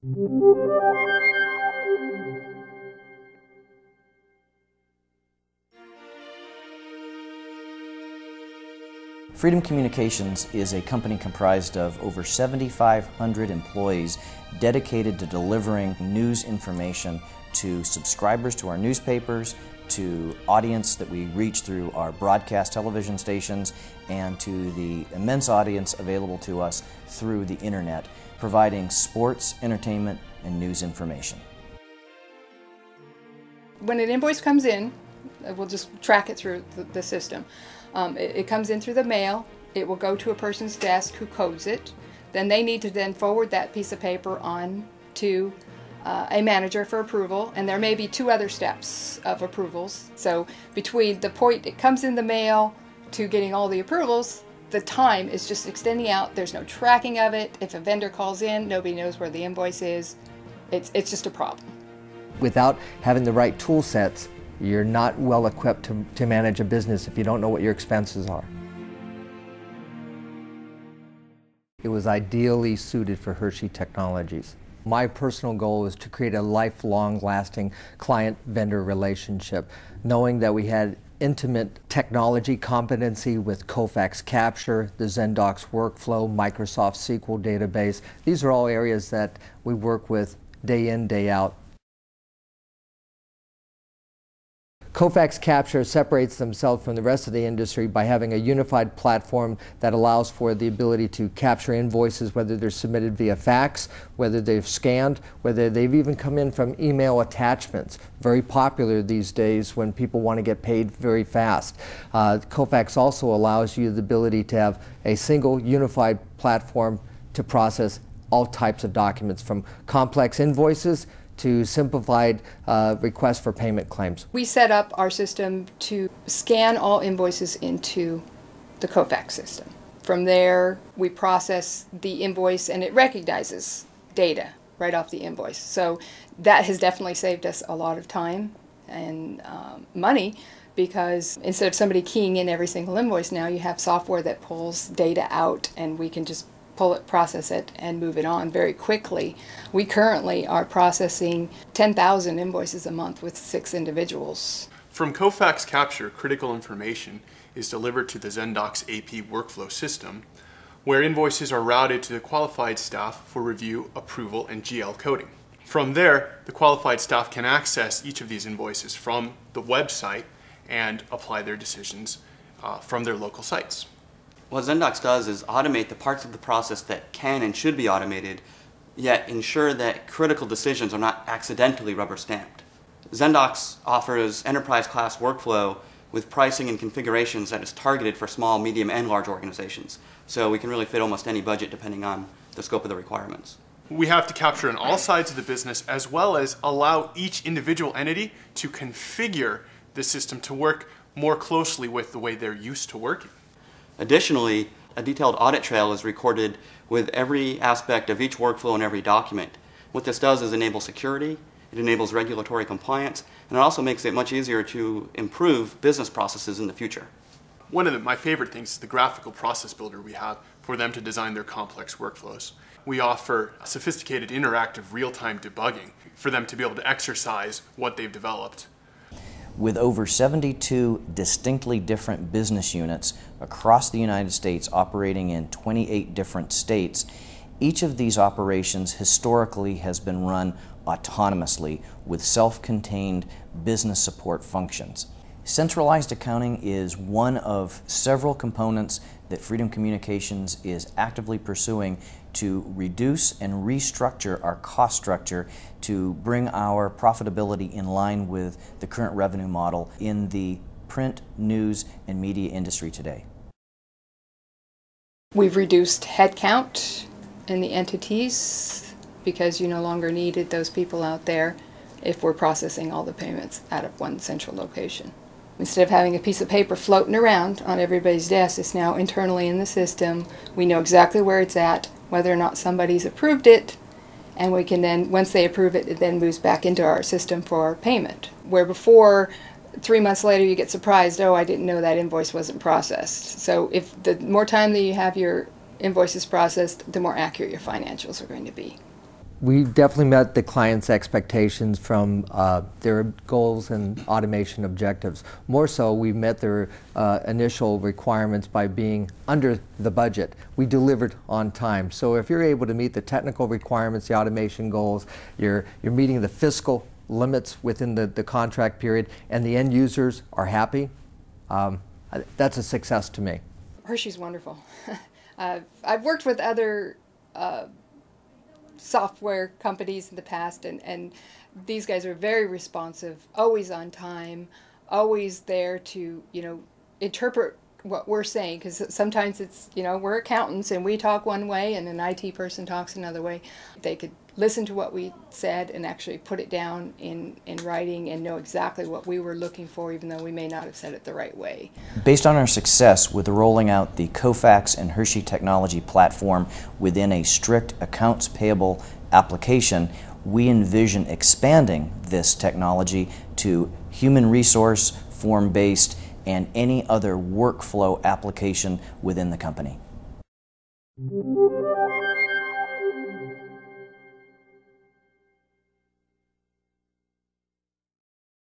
Freedom Communications is a company comprised of over 7,500 employees dedicated to delivering news information to subscribers to our newspapers, to audience that we reach through our broadcast television stations, and to the immense audience available to us through the internet, providing sports, entertainment, and news information. When an invoice comes in, we'll just track it through the system. It comes in through the mail. It will go to a person's desk who codes it. Then they need to then forward that piece of paper on to a manager for approval, and there may be 2 other steps of approvals. So between the point it comes in the mail to getting all the approvals, the time is just extending out. There's no tracking of it. If a vendor calls in, nobody knows where the invoice is. It's just a problem. Without having the right tool sets, you're not well equipped to manage a business if you don't know what your expenses are. It was ideally suited for Hershey Technologies. My personal goal is to create a lifelong lasting client-vendor relationship, knowing that we had intimate technology competency with Kofax Capture, the Zendocs workflow, Microsoft SQL database. These are all areas that we work with day in, day out. Kofax Capture separates themselves from the rest of the industry by having a unified platform that allows for the ability to capture invoices, whether they're submitted via fax, whether they've scanned, whether they've even come in from email attachments. Very popular these days when people want to get paid very fast. Kofax also allows you the ability to have a single unified platform to process all types of documents, from complex invoices to simplified requests for payment claims. We set up our system to scan all invoices into the Kofax system. From there, we process the invoice and it recognizes data right off the invoice. So that has definitely saved us a lot of time and money, because instead of somebody keying in every single invoice, now you have software that pulls data out and we can just pull it, process it, and move it on very quickly. We currently are processing 10,000 invoices a month with 6 individuals. From Kofax Capture, critical information is delivered to the Zendocs AP workflow system, where invoices are routed to the qualified staff for review, approval, and GL coding. From there, the qualified staff can access each of these invoices from the website and apply their decisions from their local sites. What Zendocs does is automate the parts of the process that can and should be automated, yet ensure that critical decisions are not accidentally rubber-stamped. Zendocs offers enterprise-class workflow with pricing and configurations that is targeted for small, medium, and large organizations. So we can really fit almost any budget depending on the scope of the requirements. We have to capture on all sides of the business, as well as allow each individual entity to configure the system to work more closely with the way they're used to working. Additionally, a detailed audit trail is recorded with every aspect of each workflow and every document. What this does is enable security, it enables regulatory compliance, and it also makes it much easier to improve business processes in the future. One of my favorite things is the graphical process builder we have for them to design their complex workflows. We offer sophisticated interactive real-time debugging for them to be able to exercise what they've developed. With over 72 distinctly different business units across the United States operating in 28 different states, each of these operations historically has been run autonomously with self-contained business support functions. Centralized accounting is one of several components that Freedom Communications is actively pursuing to reduce and restructure our cost structure to bring our profitability in line with the current revenue model in the print, news, and media industry today. We've reduced headcount in the entities because you no longer needed those people out there if we're processing all the payments out of one central location. Instead of having a piece of paper floating around on everybody's desk, it's now internally in the system. We know exactly where it's at, whether or not somebody's approved it, and we can then, once they approve it, it then moves back into our system for payment. Where before, 3 months later you get surprised, oh, I didn't know that invoice wasn't processed. So if the more time that you have your invoices processed, the more accurate your financials are going to be. We definitely met the client's expectations from their goals and automation objectives. More so, we met their initial requirements by being under the budget. We delivered on time. So if you're able to meet the technical requirements, the automation goals, you're meeting the fiscal limits within the contract period, and the end users are happy, that's a success to me. Hershey's wonderful. I've worked with other software companies in the past, and these guys are very responsive, always on time, always there to, interpret what we're saying, because sometimes it's, we're accountants and we talk one way and an IT person talks another way. They could listen to what we said and actually put it down in writing and know exactly what we were looking for, even though we may not have said it the right way. Based on our success with rolling out the Kofax and Hershey technology platform within a strict accounts payable application, we envision expanding this technology to human resource, form-based, and any other workflow application within the company.